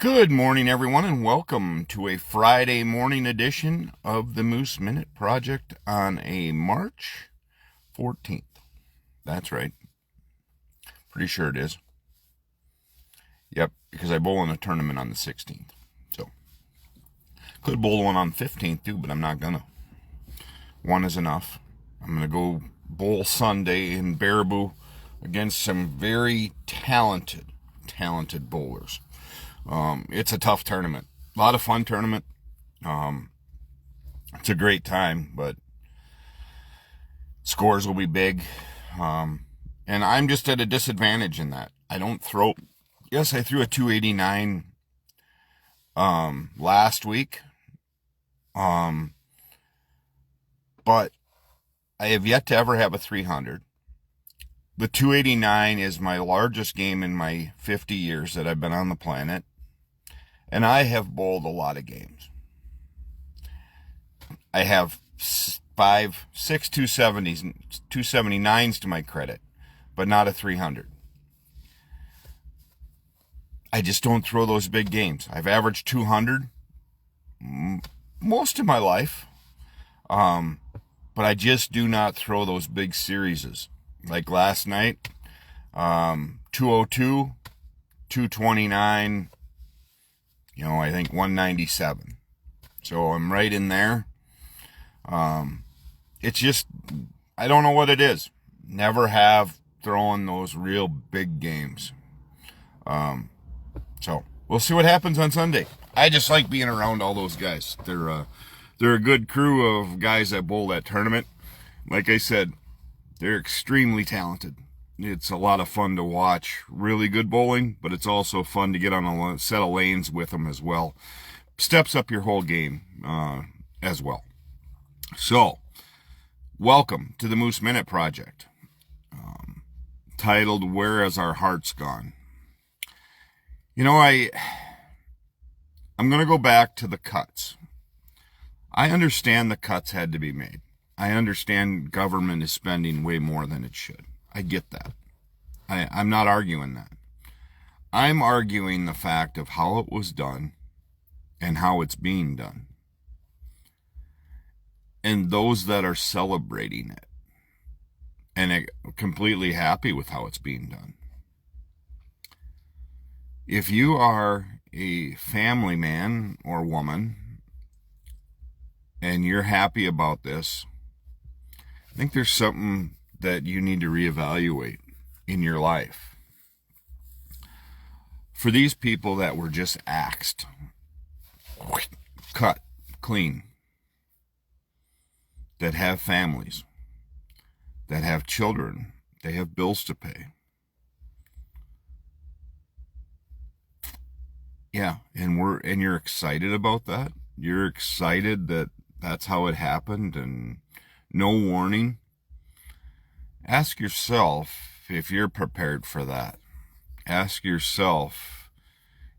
Good morning, everyone, and welcome to a Friday morning edition of the Moose Minute Project on a March 14th. That's right. Pretty sure it is. Yep, because I bowl in a tournament on the 16th. So, could bowl one on the 15th too, but I'm not gonna. One is enough. I'm gonna go bowl Sunday in Baraboo against some very talented bowlers. It's a tough tournament. A lot of fun tournament. It's a great time, but scores will be big. And I'm just at a disadvantage in that. I don't throw. Yes, I threw a 289 last week. But I have yet to ever have a 300. The 289 is my largest game in my 50 years that I've been on the planet. And I have bowled a lot of games. I have 6 270s, 279s to my credit, but not a 300. I just don't throw those big games. I've averaged 200 most of my life, but I just do not throw those big series. Like last night, 202, 229, I think 197. So I'm right in there. It's just, I don't know what it is. Never have thrown those real big games. So we'll see what happens on Sunday. I just like being around all those guys. They're a good crew of guys that bowl that tournament. Like I said, they're extremely talented. It's a lot of fun to watch really good bowling, but it's also fun to get on a set of lanes with them as well. Steps up your whole game as well. So, welcome to the Moose Minute Project, titled Where Has Our Hearts Gone? I'm going to go back to the cuts. I understand the cuts had to be made. I understand government is spending way more than it should. I get that. I'm not arguing that. I'm arguing the fact of how it was done and how it's being done. And those that are celebrating it and are completely happy with how it's being done. If you are a family man or woman and you're happy about this, I think there's something that you need to reevaluate in your life. For these people that were just axed, cut, clean, that have families, that have children, they have bills to pay. Yeah, and you're excited about that. You're excited that that's how it happened and no warning. Ask yourself if you're prepared for that. Ask yourself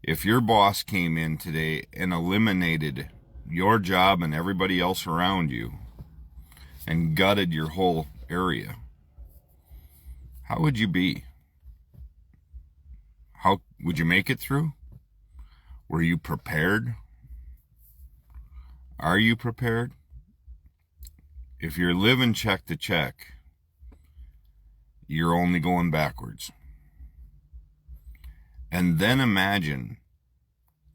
if your boss came in today and eliminated your job and everybody else around you and gutted your whole area. How would you be? How would you make it through? Were you prepared? Are you prepared? If you're living check to check, you're only going backwards. And then imagine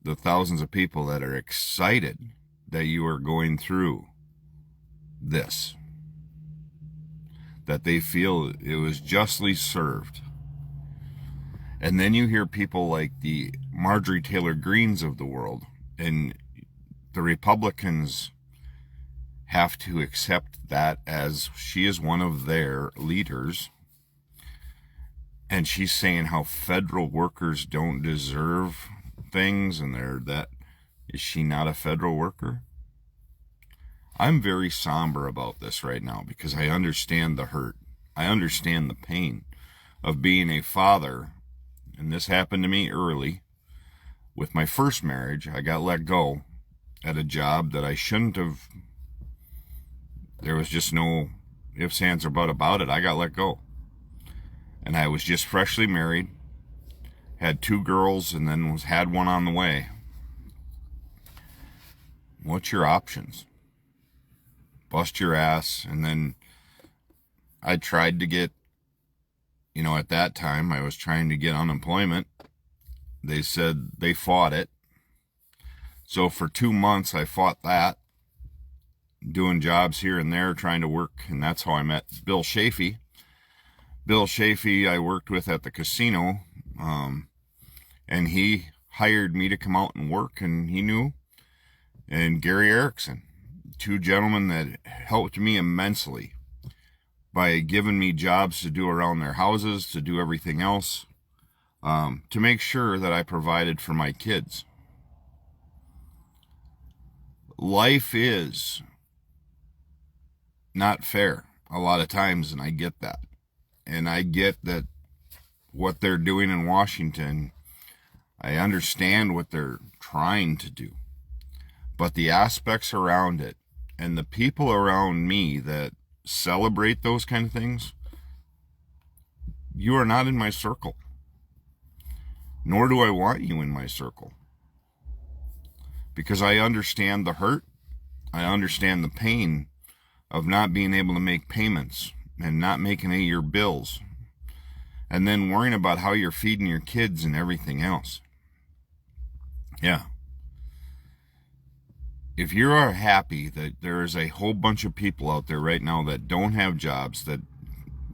the thousands of people that are excited that you are going through this, that they feel it was justly served. And then you hear people like the Marjorie Taylor Greenes of the world, and the Republicans have to accept that as she is one of their leaders. And she's saying how federal workers don't deserve things, and is she not a federal worker? I'm very somber about this right now because I understand the hurt. I understand the pain of being a father, and this happened to me early. With my first marriage, I got let go at a job that I shouldn't have. There was just no ifs, ands, or but about it. I got let go. And I was just freshly married. had 2 girls, and then had one on the way. What's your options? Bust your ass. And then I tried to get, at that time I was trying to get unemployment. They said they fought it. So for 2 months I fought that, doing jobs here and there, trying to work, and that's how I met Bill Chafee. Bill Chafee I worked with at the casino, and he hired me to come out and work, and he knew. And Gary Erickson, 2 gentlemen that helped me immensely by giving me jobs to do around their houses, to do everything else, to make sure that I provided for my kids. Life is not fair a lot of times, and I get that. And I get that what they're doing in Washington, I understand what they're trying to do. But the aspects around it and the people around me that celebrate those kind of things, you are not in my circle. Nor do I want you in my circle. Because I understand the hurt. I understand the pain of not being able to make payments and not making any of your bills. And then worrying about how you're feeding your kids and everything else. Yeah. If you are happy that there is a whole bunch of people out there right now that don't have jobs, that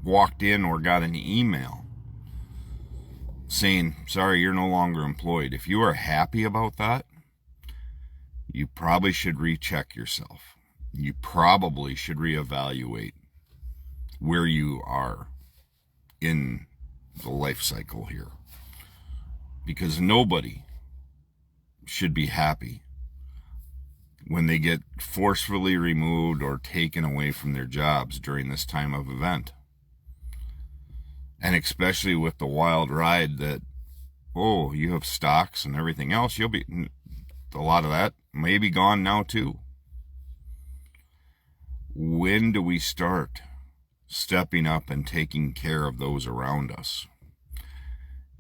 walked in or got an email saying, sorry, you're no longer employed. If you are happy about that, you probably should recheck yourself. You probably should reevaluate where you are in the life cycle here. Because nobody should be happy when they get forcefully removed or taken away from their jobs during this time of event. And especially with the wild ride that, you have stocks and everything else, a lot of that may be gone now too. When do we start stepping up and taking care of those around us?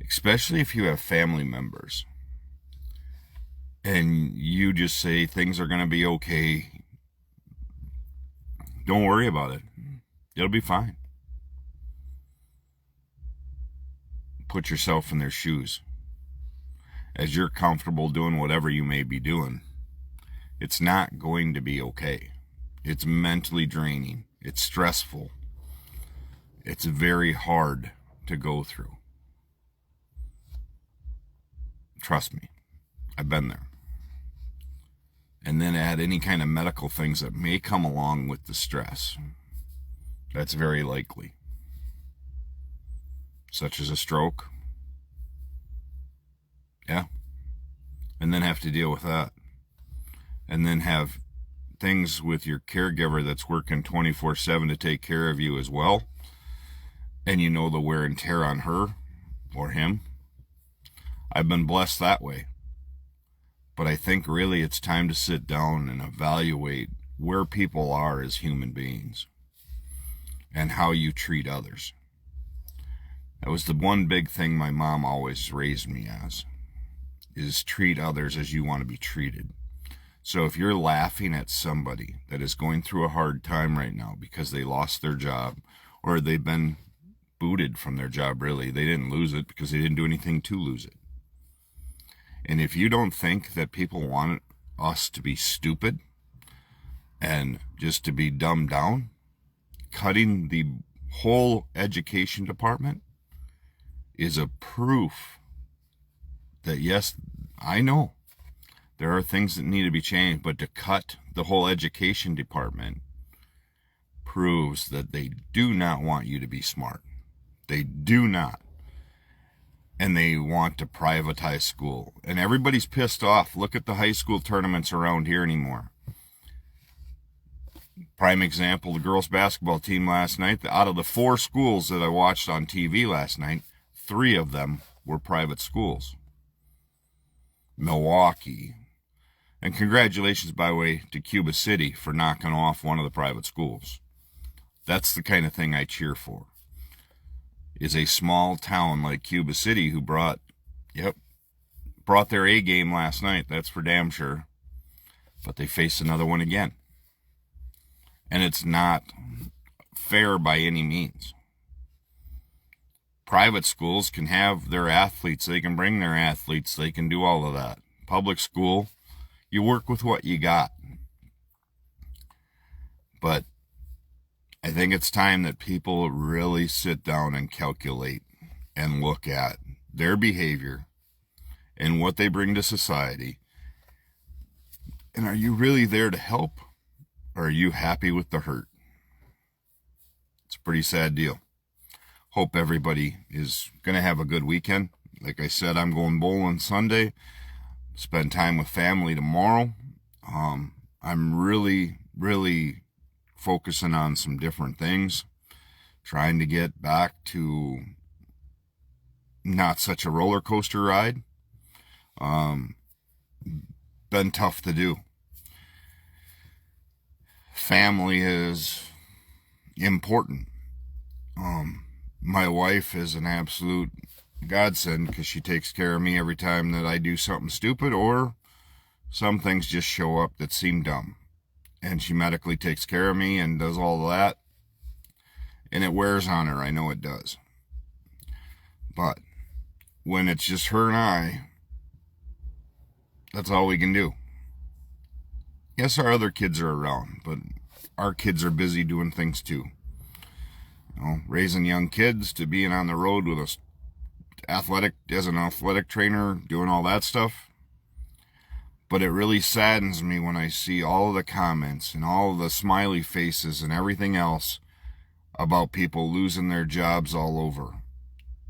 Especially if you have family members and you just say things are going to be okay. Don't worry about it. It'll be fine. Put yourself in their shoes. As you're comfortable doing whatever you may be doing, it's not going to be okay. It's mentally draining. It's stressful. It's very hard to go through. Trust me, I've been there. And then add any kind of medical things that may come along with the stress. That's very likely. Such as a stroke. Yeah. And then have to deal with that. And then have things with your caregiver that's working 24/7 to take care of you as well. And you know the wear and tear on her or him. I've been blessed that way. But I think really it's time to sit down and evaluate where people are as human beings and how you treat others. That was the one big thing my mom always raised me as, is treat others as you want to be treated. So if you're laughing at somebody that is going through a hard time right now because they lost their job or they've been booted from their job, really, they didn't lose it because they didn't do anything to lose it. And if you don't think that people want us to be stupid and just to be dumbed down, cutting the whole education department is a proof that, yes, I know there are things that need to be changed, but to cut the whole education department proves that they do not want you to be smart. They do not. And they want to privatize school. And everybody's pissed off. Look at the high school tournaments around here anymore. Prime example, the girls basketball team last night. Out of the 4 schools that I watched on TV last night, 3 of them were private schools. Milwaukee. And congratulations, by the way, to Cuba City for knocking off one of the private schools. That's the kind of thing I cheer for. Is a small town like Cuba City who brought Yep. Brought their A game last night, that's for damn sure. But they face another one again. And it's not fair by any means. Private schools can have their athletes, they can bring their athletes, they can do all of that. Public school, you work with what you got. But I think it's time that people really sit down and calculate and look at their behavior and what they bring to society. And are you really there to help? Or are you happy with the hurt? It's a pretty sad deal. Hope everybody is going to have a good weekend. Like I said, I'm going bowling Sunday. Spend time with family tomorrow. I'm really focusing on some different things. Trying to get back to not such a roller coaster ride. Been tough to do. Family is important. My wife is an absolute godsend because she takes care of me every time that I do something stupid or some things just show up that seem dumb. And she medically takes care of me and does all of that. And it wears on her, I know it does. But when it's just her and I, that's all we can do. Yes, our other kids are around, but our kids are busy doing things too. Raising young kids to being on the road with as an athletic trainer, doing all that stuff. But it really saddens me when I see all of the comments and all of the smiley faces and everything else about people losing their jobs all over.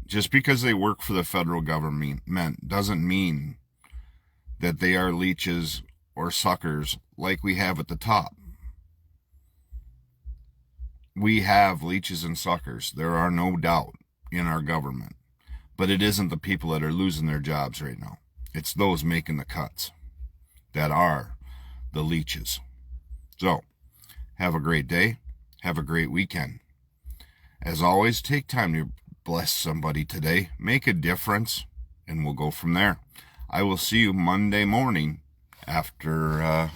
Just because they work for the federal government doesn't mean that they are leeches or suckers like we have at the top. We have leeches and suckers. There are no doubt in our government. But it isn't the people that are losing their jobs right now. It's those making the cuts that are the leeches. So, have a great day. Have a great weekend. As always, take time to bless somebody today. Make a difference, and we'll go from there. I will see you Monday morning after a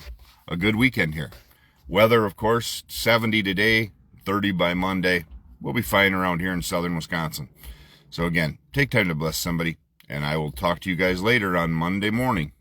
good weekend here. Weather, of course, 70 today, 30 by Monday. We'll be fine around here in southern Wisconsin. So again, take time to bless somebody, and I will talk to you guys later on Monday morning.